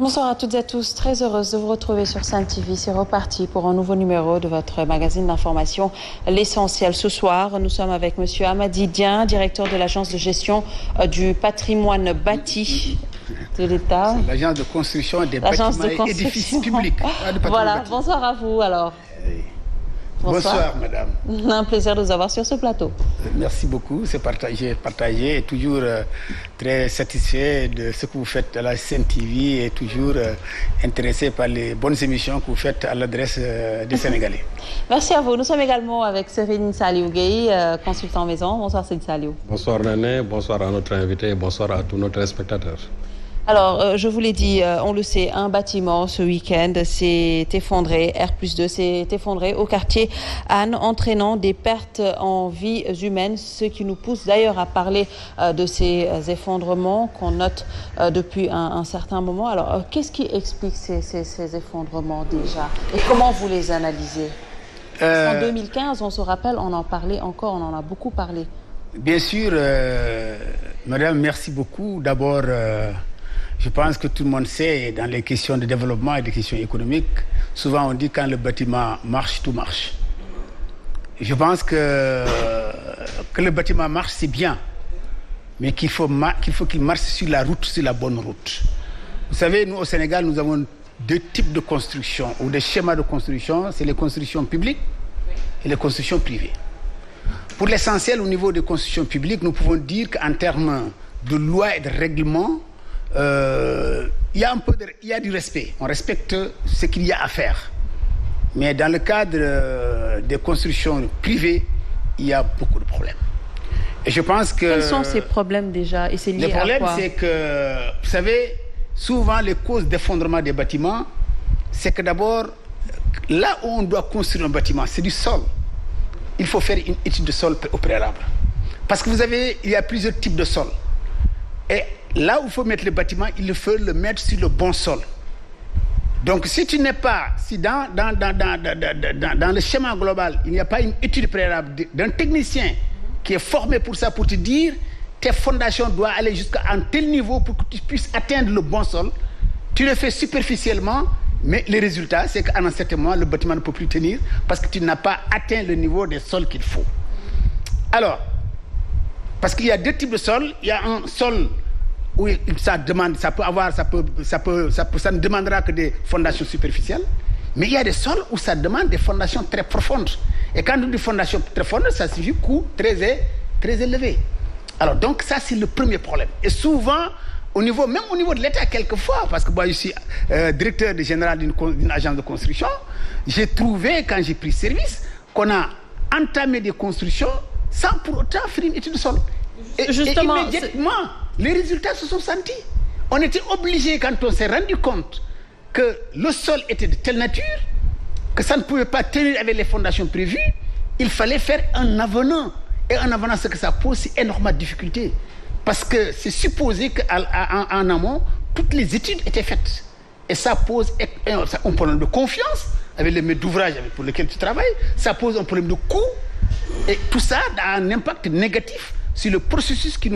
Bonsoir à toutes et à tous, très heureuse de vous retrouver sur Sen TV. C'est reparti pour un nouveau numéro de votre magazine d'information L'Essentiel. Ce soir, nous sommes avec Monsieur Hamadi Dieng, directeur de l'agence de gestion du patrimoine bâti de l'État. L'agence de construction des bâtiments et édifices publics. Voilà, bonsoir à vous alors. Bonsoir madame. Un plaisir de vous avoir sur ce plateau. Merci beaucoup, c'est partagé et toujours très satisfait de ce que vous faites à la Sen TV et toujours intéressé par les bonnes émissions que vous faites à l'adresse des Sénégalais. Merci à vous. Nous sommes également avec Serigne Saliou Gueye, consultant maison. Bonsoir Serigne Saliou. Bonsoir Néné, bonsoir à notre invité et bonsoir à tous nos téléspectateurs. Alors, je vous l'ai dit, on le sait, un bâtiment ce week-end s'est effondré, R+2 s'est effondré au quartier Anne, entraînant des pertes en vies humaines, ce qui nous pousse d'ailleurs à parler de ces effondrements qu'on note depuis un certain moment. Alors, qu'est-ce qui explique ces effondrements déjà et comment vous les analysez? En 2015, on se rappelle, on en parlait encore, on en a beaucoup parlé. Bien sûr, madame, merci beaucoup. D'abord, je pense que tout le monde sait, dans les questions de développement et des questions économiques, souvent on dit quand le bâtiment marche, tout marche. Je pense que le bâtiment marche, c'est bien, mais qu'il faut qu'il marche sur la route, sur la bonne route. Vous savez, nous au Sénégal, nous avons deux types de construction ou de schémas de construction, c'est les constructions publiques et les constructions privées. Pour l'essentiel, au niveau des constructions publiques, nous pouvons dire qu'en termes de loi et de règlement, il y a du respect. On respecte ce qu'il y a à faire. Mais dans le cadre des constructions privées, il y a beaucoup de problèmes. Et je pense que... Quels sont ces problèmes déjà? Et c'est lié à quoi? Le problème, c'est que, vous savez, souvent les causes d'effondrement des bâtiments, c'est que d'abord, là où on doit construire un bâtiment, c'est du sol. Il faut faire une étude de sol au préalable. Parce que il y a plusieurs types de sols. Et là où il faut mettre le bâtiment, il faut le mettre sur le bon sol. Donc si tu n'es pas, si dans le schéma global, il n'y a pas une étude préalable d'un technicien qui est formé pour ça, pour te dire tes fondations doivent aller jusqu'à un tel niveau pour que tu puisses atteindre le bon sol, tu le fais superficiellement, mais le résultat, c'est qu'à un certain moment, le bâtiment ne peut plus tenir parce que tu n'as pas atteint le niveau des sols qu'il faut. Alors, parce qu'il y a deux types de sols, il y a un sol où ça ne demandera que des fondations superficielles, mais il y a des sols où ça demande des fondations très profondes. Et quand on dit des fondations très profondes, ça signifie coût très élevé. Alors donc ça c'est le premier problème. Et souvent, même au niveau de l'État quelquefois, parce que moi je suis directeur général d'une agence de construction, j'ai trouvé quand j'ai pris service qu'on a entamé des constructions sans pour autant faire une étude de sol. Et immédiatement, les résultats se sont sentis. On était obligé, quand on s'est rendu compte que le sol était de telle nature que ça ne pouvait pas tenir avec les fondations prévues, il fallait faire un avenant. Et un avenant, ce que ça pose, c'est énormément de difficultés. Parce que c'est supposé qu'en amont, toutes les études étaient faites. Et ça pose un problème de confiance avec les maîtres d'ouvrage pour lesquels tu travailles. Ça pose un problème de coût. Et tout ça a un impact négatif sur le processus qui nous